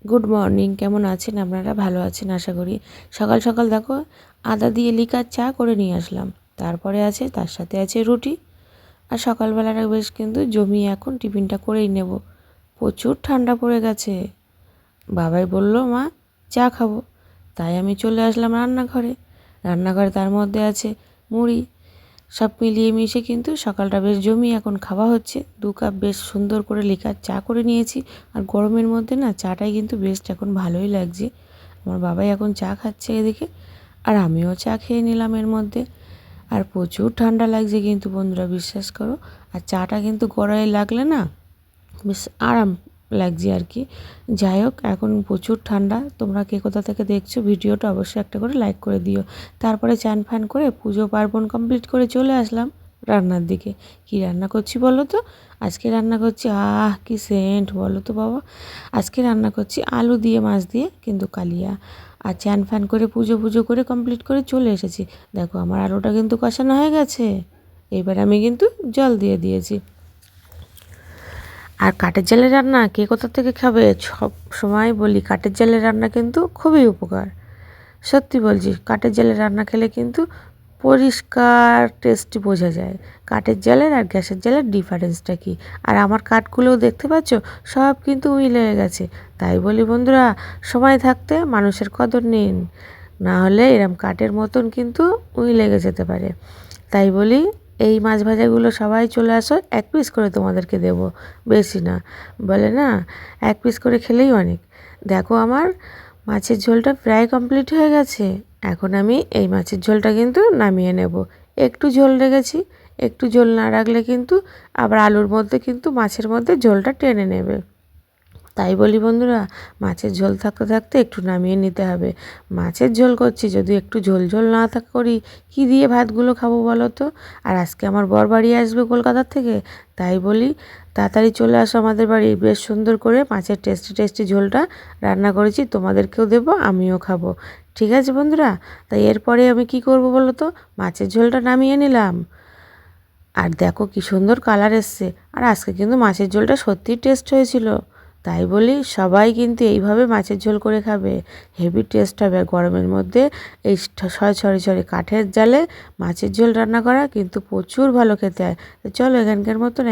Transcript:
Good morning, কেমন আছেন আপনারা? ভালো আছেন আশা করি। সকাল সকাল দেখো আদা দিয়ে লিকার চা করে নিয়ে আসলাম। তারপরে আছে তার সাথে আছে রুটি। আর সকালবেলাটা বেশ কিন্তু জমিয়ে এখন টিফিনটা করেই নেব। প্রচুর ঠান্ডা পড়ে গেছে। বাবাই বলল, মা চা খাবো। তাই আমি চলে আসলাম রান্নাঘরে তার মধ্যে আছে মুড়ি। সব মিলিয়ে মিশে কিন্তু সকালটা বেশ জমিয়ে এখন খাওয়া হচ্ছে। 2 কাপ বেশ সুন্দর করে লিকার চা করে নিয়েছি। আর গরমের মধ্যে না চাটাই কিন্তু বেশ এখন ভালোই লাগছে। আমার বাবাই এখন চা খাচ্ছে এদিকে, আর আমিও চা খেয়ে নিলাম এর মধ্যে। আর প্রচুর ঠান্ডা লাগছে কিন্তু বন্ধুরা, বিশ্বাস করো। আর চাটা কিন্তু গড়ায় লাগলে না বেশ আরাম লাগছে আর কি। যাই হোক, এখন প্রচুর ঠান্ডা। তোমরা কে কোথা থেকে দেখছো ভিডিওটা অবশ্যই একটা করে লাইক করে দিও। তারপরে চান ফান করে পুজো পার্বণ কমপ্লিট করে চলে আসলাম রান্নার দিকে। কি রান্না করছি বলো তো? আজকে রান্না করছি, কি সেন্ট বলো তো বাবা। আজকে রান্না করছি আলু দিয়ে মাছ দিয়ে কিন্তু কালিয়া। আর চান ফান করে পুজো করে কমপ্লিট করে চলে এসেছি। দেখো আমার আলুটা কিন্তু কষানো হয়ে গেছে। এবার আমি কিন্তু জল দিয়ে দিয়েছি। আর কাঠের জালের রান্না কে কোথা থেকে খাবে? সব সময় বলি কাঠের জালের রান্না কিন্তু খুবই উপকার। সত্যি বলছি, কাঠের জালের রান্না খেলে কিন্তু পরিষ্কার টেস্টি বোঝা যায় কাঠের জালের আর গ্যাসের জালের ডিফারেন্সটা কী। আর আমার কাঠগুলোও দেখতে পাচ্ছ সব কিন্তু উইলে গেছে। তাই বলি বন্ধুরা, সময় থাকতে মানুষের কদর নিন, না হলে এরম কাঠের মতন কিন্তু লেগে যেতে পারে। তাই বলি এই মাছ ভাজাগুলো সবাই চলে আসো, 1 পিস করে তোমাদেরকে দেবো, বেশি না। বলে না 1 পিস করে খেলেই অনেক। দেখো আমার মাছের ঝোলটা প্রায় কমপ্লিট হয়ে গেছে। এখন আমি এই মাছের ঝোলটা কিন্তু নামিয়ে নেব। একটু ঝোল রেখেছি, একটু ঝোল না রাখলে কিন্তু আবার আলুর মধ্যে কিন্তু মাছের মধ্যে ঝোলটা টেনে নেবে। তাই বলি বন্ধুরা, মাছের ঝোল থাকতে থাকতে একটু নামিয়ে নিতে হবে। মাছের ঝোল করছি, যদি একটু ঝোল ঝোল না করি কী দিয়ে ভাতগুলো খাবো বলো তো? আর আজকে আমার বর বাড়ি আসবে কলকাতার থেকে। তাই বলি তাড়াতাড়ি চলে আসো আমাদের বাড়ি। বেশ সুন্দর করে মাছের টেস্টি টেস্টি ঝোলটা রান্না করেছি, তোমাদেরকেও দেবো, আমিও খাবো। ঠিক আছে বন্ধুরা? তাই এরপরে আমি কি করব বলো তো? মাছের ঝোলটা নামিয়ে নিলাম। আর দেখো কি সুন্দর কালার এসছে। আর আজকে কিন্তু মাছের ঝোলটা সত্যিই টেস্ট হয়েছিল। তাই বলি সবাই কিন্তু এইভাবে মাছের ঝোল করে খাবে, হেভি টেস্ট হবে। গরমের মধ্যে এই ছড়ে কাঠের জালে মাছের ঝোল রান্না করা কিন্তু প্রচুর ভালো খেতে হয়। তো চলো এখানকার মতন